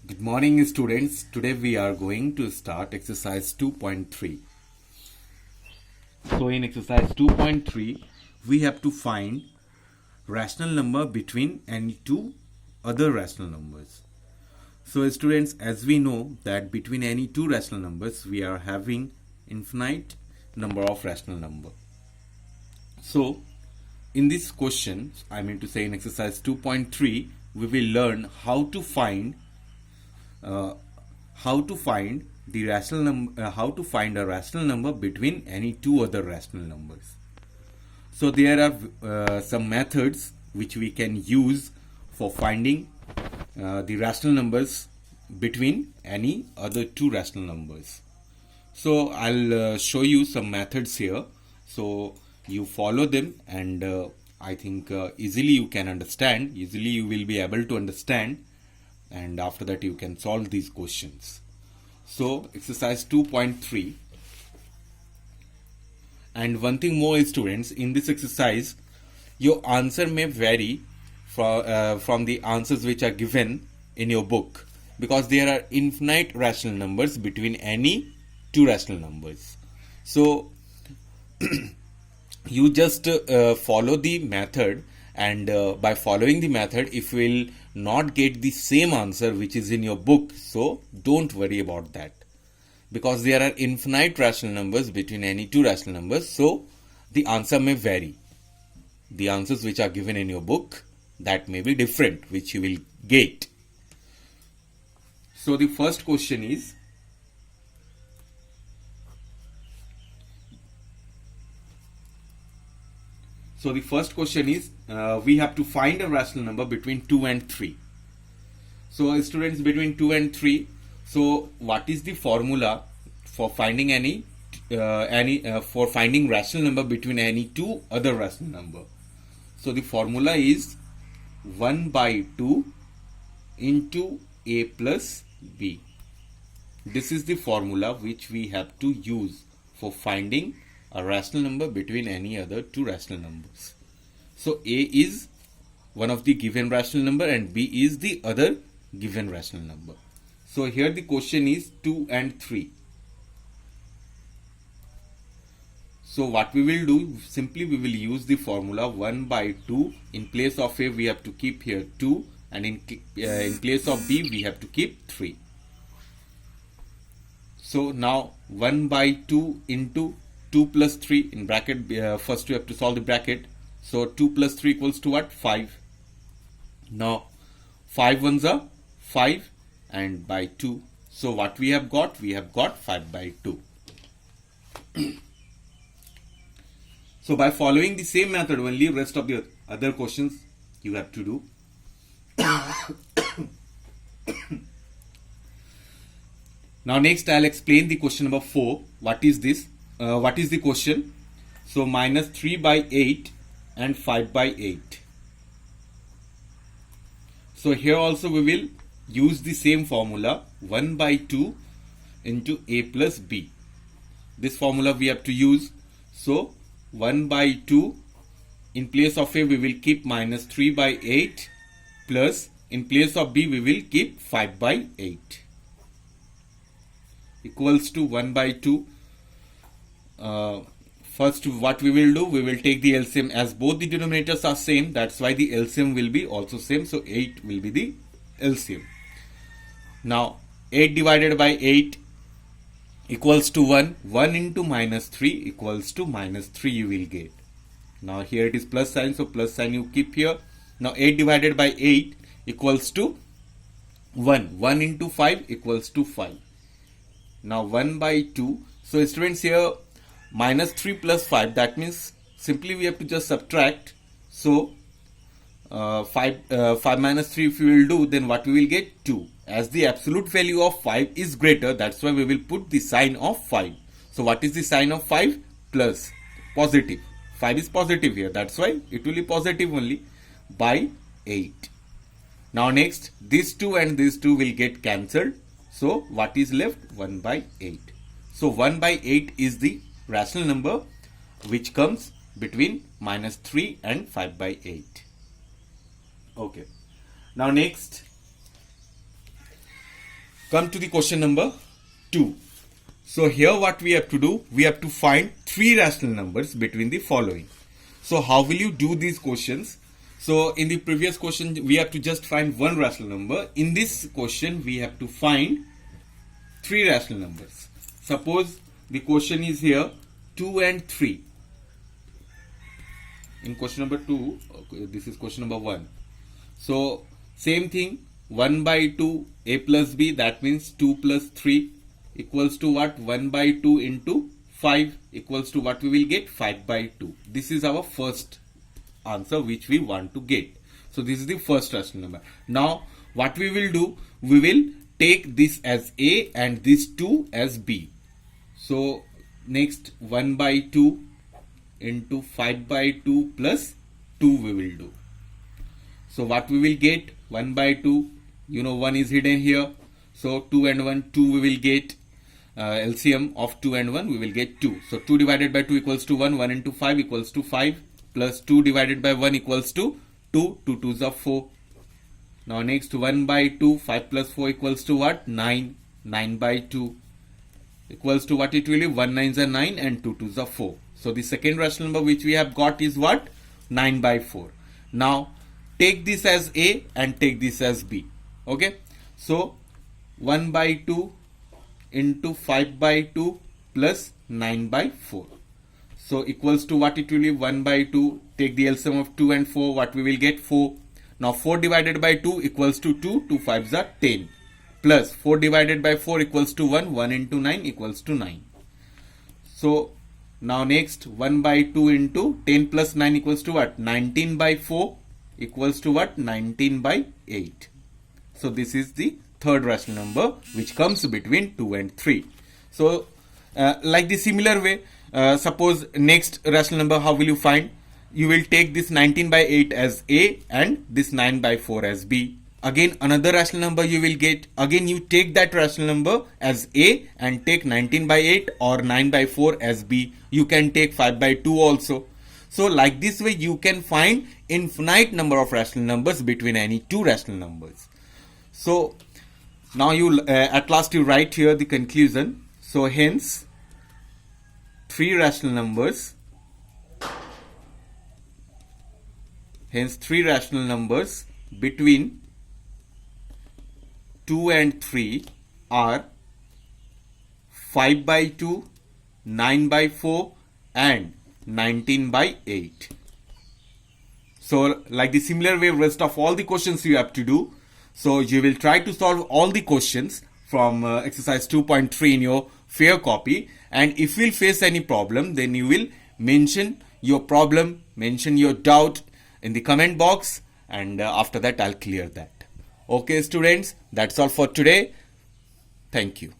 Good morning, students. Today we are going to start exercise 2.3. So, in exercise 2.3, we have to find rational number between any two other rational numbers. So, students, as we know that between any two rational numbers, we are having infinite number of rational number. So, in this question, I mean to say in exercise 2.3, we will learn how to find the rational number, how to find a rational number between any two other rational numbers. So there are some methods which we can use for finding the rational numbers between any other two rational numbers. So I'll show you some methods here. So you follow them, and I think easily you can understand. Easily you will be able to understand, and after that you can solve these questions. So exercise 2.3, and one thing more is, students, in this exercise your answer may vary from the answers which are given in your book, because there are infinite rational numbers between any two rational numbers. So you just follow the method, and by following the method, if you will not get the same answer which is in your book, so don't worry about that, because there are infinite rational numbers between any two rational numbers, so the answer may vary. The answers which are given in your book, that may be different, which you will get. So the first question is, we have to find a rational number between 2 and 3. So students, between 2 and 3, so what is the formula for finding for finding rational number between any two other rational number? So the formula is 1 by 2 into a plus b. This is the formula which we have to use for finding a rational number between any other two rational numbers. So a is one of the given rational number and b is the other given rational number. So here the question is 2 and 3. So what we will do, simply we will use the formula 1 by 2. In place of a we have to keep here 2, and in place of b we have to keep 3. So now 1 by 2 into 2 plus 3 in bracket, first we have to solve the bracket. So 2 plus 3 equals to what? 5. Now 5 ones are 5 and by 2. So what we have got? We have got 5 by 2. So by following the same method only, rest of the other questions you have to do. Now next I'll explain the question number 4. What is this? What is the question? So minus 3 by 8 and 5 by 8. So here also we will use the same formula, 1 by 2 into a plus b. This formula we have to use. So 1 by 2, in place of a we will keep minus 3 by 8, plus in place of b we will keep 5 by 8, equals to 1 by 2. First what we will do, we will take the LCM, as both the denominators are same, that's why the LCM will be also same, so 8 will be the LCM. Now 8 divided by 8 equals to 1. 1 into minus 3 equals to minus 3 you will get. Now here it is plus sign, so plus sign you keep here. Now 8 divided by 8 equals to 1. 1 into 5 equals to 5. Now 1 by 2. So students, here minus 3 plus 5, that means simply we have to just subtract. So 5 minus 3 if we will do, then what we will get? 2. As the absolute value of 5 is greater, that's why we will put the sign of 5. So what is the sign of 5? Plus, positive. 5 is positive here, that's why it will be positive only, by 8. Now next, these 2 and these 2 will get cancelled. So what is left? 1 by 8. So 1 by 8 is the rational number which comes between minus 3 and 5 by 8. Okay. Now next, Come to the question number 2. So here what we have to do, we have to find 3 rational numbers between the following. So how will you do these questions? So in the previous question, we have to just find one rational number. In this question, we have to find 3 rational numbers. Suppose the question is here 2 and 3. In question number 2, okay, this is question number 1. So same thing, 1 by 2 a plus b, that means 2 plus 3 equals to what? 1 by 2 into 5 equals to what we will get? 5 by 2. This is our first answer which we want to get. So this is the first rational number. Now what we will do, we will take this as a and this 2 as b. So next 1 by 2 into 5 by 2 plus 2 we will do. So what we will get? 1 by 2, 1 is hidden here. So 2 and 1, 2 we will get. LCM of 2 and 1 we will get 2. So 2 divided by 2 equals to 1. 1 into 5 equals to 5. Plus 2 divided by 1 equals to 2. 2 2s are 4. Now next 1 by 2. 5 plus 4 equals to what? 9. 9 by 2 equals to what it will be? 1 9s are 9 and 2 2s are 4. So the second rational number which we have got is what? 9 by 4. Now take this as a and take this as b. Okay. So 1 by 2 into 5 by 2 plus 9 by 4. So equals to what it will be? 1 by 2. Take the LCM of 2 and 4. What we will get? 4. Now 4 divided by 2 equals to 2. 2 5s are 10. Plus 4 divided by 4 equals to 1. 1 into 9 equals to 9. So now next 1 by 2 into 10 plus 9 equals to what? 19 by 4 equals to what? 19 by 8. So this is the third rational number which comes between 2 and 3. So like the similar way, suppose next rational number, how will you find? You will take this 19 by 8 as a and this 9 by 4 as b. Again another rational number you will get. Again you take that rational number as a and take 19 by 8 or 9 by 4 as b. You can take 5 by 2 also. So like this way you can find infinite number of rational numbers between any two rational numbers. So now you at last you write here the conclusion. So hence 3 rational numbers between 2 and 3 are 5 by 2, 9 by 4 and 19 by 8. So like the similar way, rest of all the questions you have to do. So you will try to solve all the questions from exercise 2.3 in your fair copy, and if you will face any problem, then you will mention your problem, mention your doubt in the comment box, and after that I'll clear that. Okay students, that's all for today. Thank you.